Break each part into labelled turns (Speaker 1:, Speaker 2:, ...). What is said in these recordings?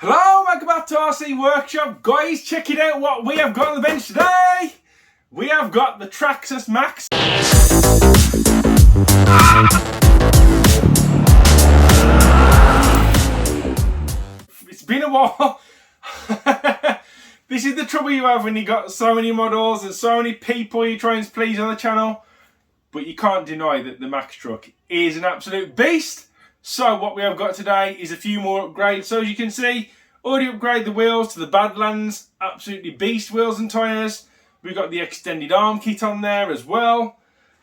Speaker 1: Hello, welcome back to RC Workshop. Guys, check it out what we have got on the bench today. We have got the Traxxas Maxx. It's been a while. This is the trouble you have when you got so many models and so many people you try and please on the channel. But you can't deny that the Maxx truck is an absolute beast. So what we have got today is a few more upgrades. So as you can see, already upgraded the wheels to the Badlands, absolutely beast wheels and tyres. We've got the extended arm kit on there as well.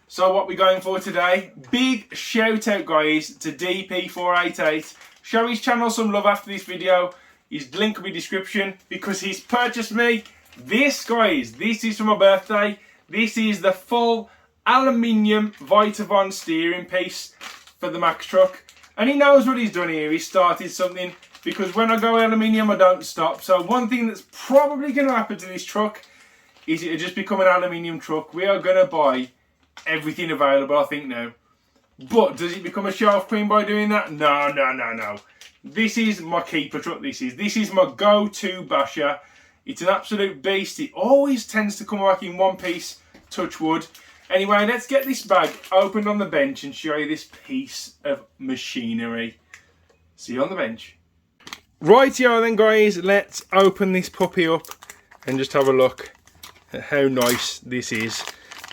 Speaker 1: So what we're going for today, big shout out guys to DP488. Show his channel some love after this video. His link will be in the description because he's purchased me this, guys. This is for my birthday. This is the full aluminium Vitavon steering piece for the Maxx truck. And he knows what he's done here. He started something because when I go aluminium, I don't stop. So one thing that's probably going to happen to this truck is it'll just become an aluminium truck. We are going to buy everything available, I think, now. But does it become a shelf queen by doing that? No, no, no, no. This is my keeper truck. This is my go-to basher. It's an absolute beast. It always tends to come back in one piece, touch wood. Anyway, let's get this bag opened on the bench and show you this piece of machinery. See you on the bench. Rightio then guys, let's open this puppy up and just have a look at how nice this is.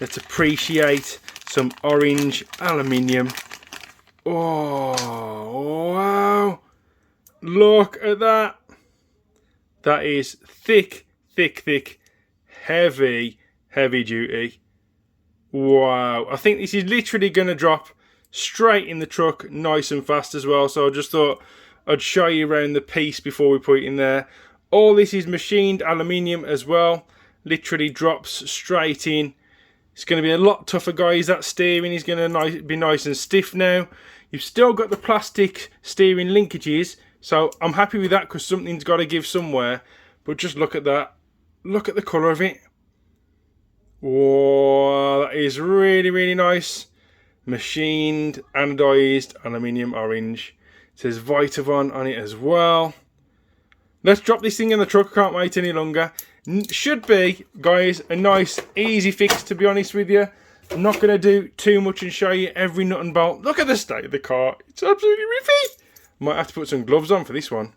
Speaker 1: Let's appreciate some orange aluminium. Oh, wow. Look at that. That is thick, thick, thick, heavy, heavy duty. Wow, I think this is literally going to drop straight in the truck nice and fast as well. So I just thought I'd show you around the piece before we put it in there. All this is machined aluminium as well. Literally drops straight in. It's going to be a lot tougher, guys. That steering is going to be nice and stiff now. You've still got the plastic steering linkages. So I'm happy with that because something's got to give somewhere. But just look at that. Look at the colour of it. Whoa, that is really, really nice. Machined, anodized, aluminium orange. It says Vitavon on it as well. Let's drop this thing in the truck. I can't wait any longer. Should be, guys, a nice, easy fix, to be honest with you. I'm not going to do too much and show you every nut and bolt. Look at the state of the car. It's absolutely riffy. Might have to put some gloves on for this one.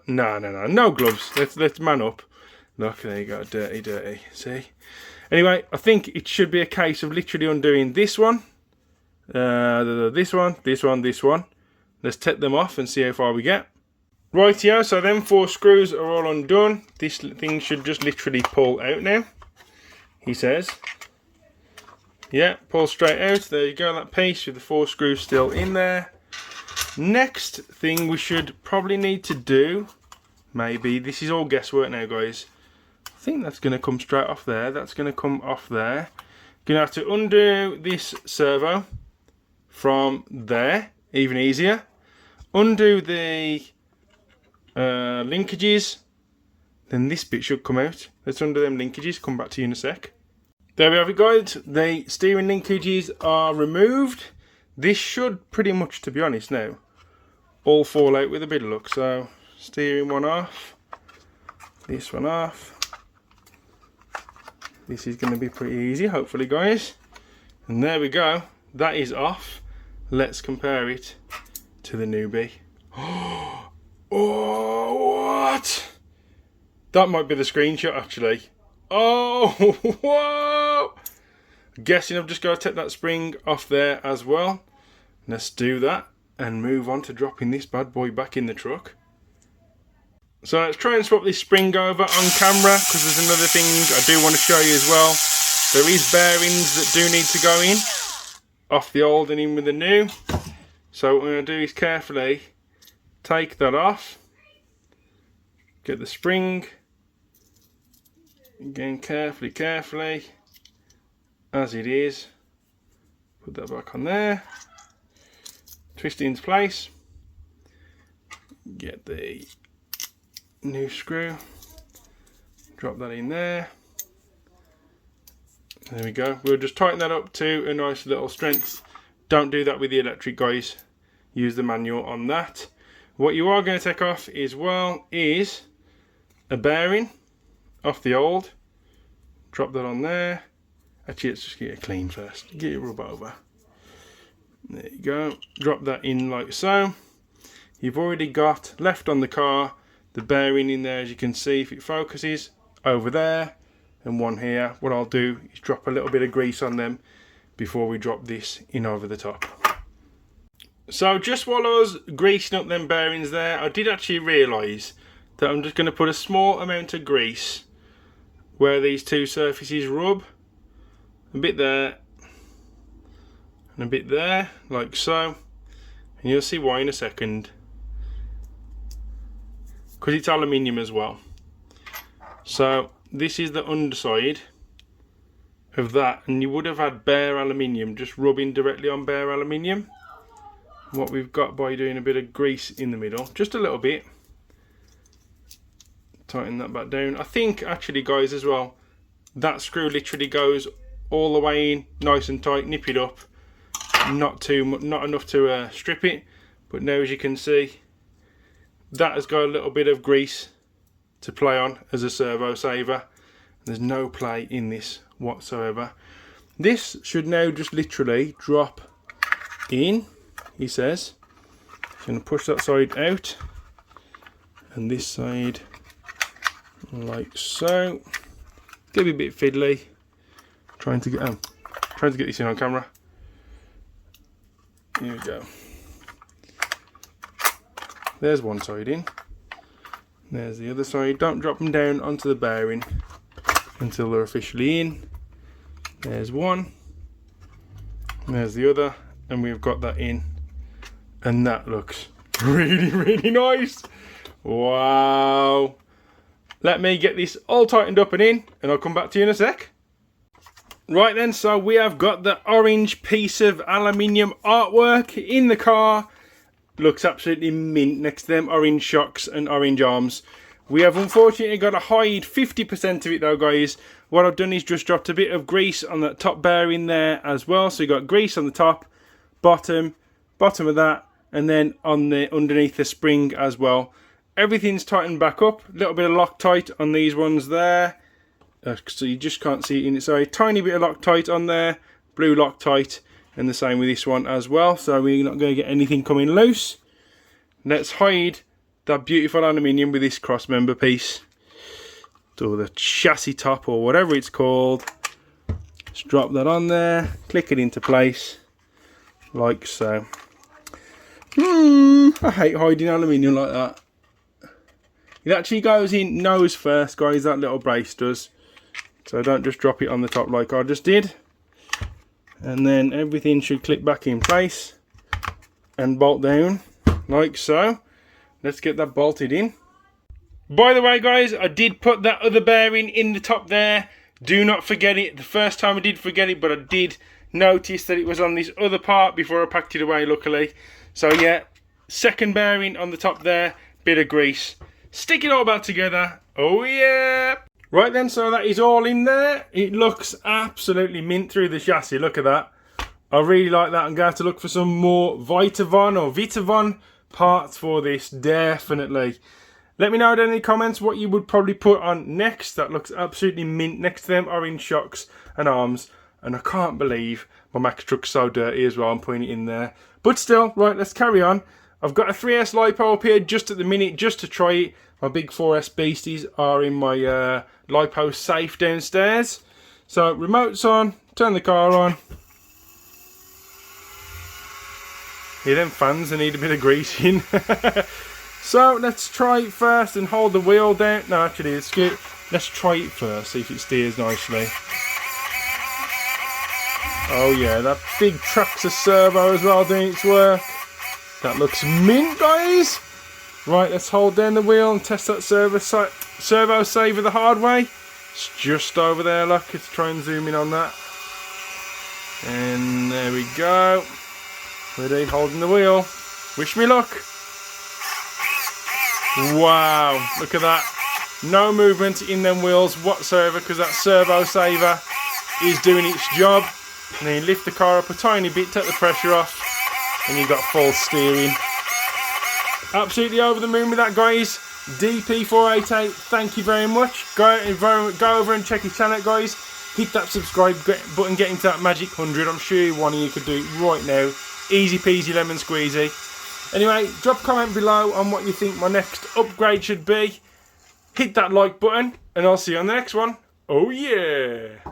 Speaker 1: No gloves. Let's man up. Look, there you go. Dirty, dirty. See? Anyway, I think it should be a case of literally undoing this one, this one, this one, this one. Let's take them off and see how far we get. Rightio, so them 4 screws are all undone. This thing should just literally pull out now, he says. Yeah, pull straight out. There you go, that piece with the 4 screws still in there. Next thing we should probably need to do, maybe, this is all guesswork now, guys. I think that's going to come straight off there. That's going to come off there. Going to have to undo this servo from there. Even easier. Undo the linkages. Then this bit should come out. Let's undo them linkages. Come back to you in a sec. There we have it, guys. The steering linkages are removed. This should pretty much, to be honest now, all fall out with a bit of luck. So steering one off. This one off. This is going to be pretty easy, hopefully, guys. And there we go. That is off. Let's compare it to the newbie. Oh, what? That might be the screenshot, actually. Oh, whoa! I'm guessing I've just got to take that spring off there as well. Let's do that and move on to dropping this bad boy back in the truck. So let's try and swap this spring over on camera because there's another thing I do want to show you as well. There is bearings that do need to go in, off the old and in with the new. So what we're going to do is carefully take that off, get the spring, again carefully, as it is, put that back on there, twist it into place, get the new screw, drop that in there. There we go. We'll just tighten that up to a nice little strength. Don't do that with the electric, guys. Use the manual on that. What you are going to take off as well is a bearing off the old. Drop that on there. Actually, let's just get it clean first. Get it rub over. There you go. Drop that in like so. You've already got left on the car the bearing in there, as you can see if it focuses, over there and one here. What I'll do is drop a little bit of grease on them before we drop this in over the top. So just while I was greasing up them bearings there, I did actually realise that I'm just going to put a small amount of grease where these two surfaces rub. A bit there and a bit there, like so, and you'll see why in a second, because it's aluminium as well. So this is the underside of that, and you would have had bare aluminium just rubbing directly on bare aluminium. What we've got by doing a bit of grease in the middle, just a little bit, tighten that back down. I think actually, guys, as well, that screw literally goes all the way in, nice and tight. Nip it up, not too much, not enough to strip it, but now as you can see, that has got a little bit of grease to play on as a servo saver. There's no play in this whatsoever. This should now just literally drop in, he says. I'm going to push that side out and this side like so. Gonna be a bit fiddly. Trying to get this in on camera. Here we go. There's one side in. There's the other side. Don't drop them down onto the bearing until they're officially in. There's one. There's the other. And we've got that in. And that looks really, really nice. Wow. Let me get this all tightened up and in, and I'll come back to you in a sec. Right then, so we have got the orange piece of aluminium artwork in the car. Looks absolutely mint next to them orange shocks and orange arms. We have unfortunately got to hide 50% of it though, guys. What I've done is just dropped a bit of grease on that top bearing there as well. So you got grease on the top, bottom of that, and then on the underneath the spring as well. Everything's tightened back up. A little bit of Loctite on these ones there. So you just can't see it in it. So a tiny bit of Loctite on there. Blue Loctite. And the same with this one as well. So we're not going to get anything coming loose. Let's hide that beautiful aluminium with this cross member piece. Or the chassis top or whatever it's called. Just drop that on there. Click it into place. Like so. I hate hiding aluminium like that. It actually goes in nose first, guys, that little brace does. So don't just drop it on the top like I just did. And then everything should click back in place and bolt down like so. Let's get that bolted in. By the way, guys, I did put that other bearing in the top there. Do not forget it. The first time I did forget it, but I did notice that it was on this other part before I packed it away, luckily. So yeah, second bearing on the top there, bit of grease. Stick it all back together. Oh yeah! Right then, so that is all in there. It looks absolutely mint through the chassis. Look at that. I really like that. I'm going to have to look for some more Vitavon or Vitavon parts for this, definitely. Let me know down in the comments what you would probably put on next. That looks absolutely mint next to them orange shocks and arms. And I can't believe my Max truck's so dirty as well. I'm putting it in there. But still, right, let's carry on. I've got a 3S LiPo up here just at the minute, just to try it. My big 4S beasties are in my LiPo safe downstairs. So, remote's on, turn the car on. Yeah, them fans, they need a bit of greasing. So, let's try it first and hold the wheel down. No, actually, it's good. Let's try it first, see if it steers nicely. Oh yeah, that big Traxxas servo as well doing its work. That looks mint, guys. Right, let's hold down the wheel and test that servo saver the hard way. It's just over there, look. Let's try and zoom in on that. And there we go. Ready, holding the wheel. Wish me luck. Wow, look at that. No movement in them wheels whatsoever because that servo saver is doing its job. And then you lift the car up a tiny bit, take the pressure off, and you've got full steering. Absolutely over the moon with that, guys. DP488, thank you very much. Go over and check his channel, guys. Hit that subscribe button, get into that magic 100. I'm sure one of you could do it right now. Easy peasy lemon squeezy. Anyway, drop a comment below on what you think my next upgrade should be. Hit that like button, and I'll see you on the next one. Oh yeah!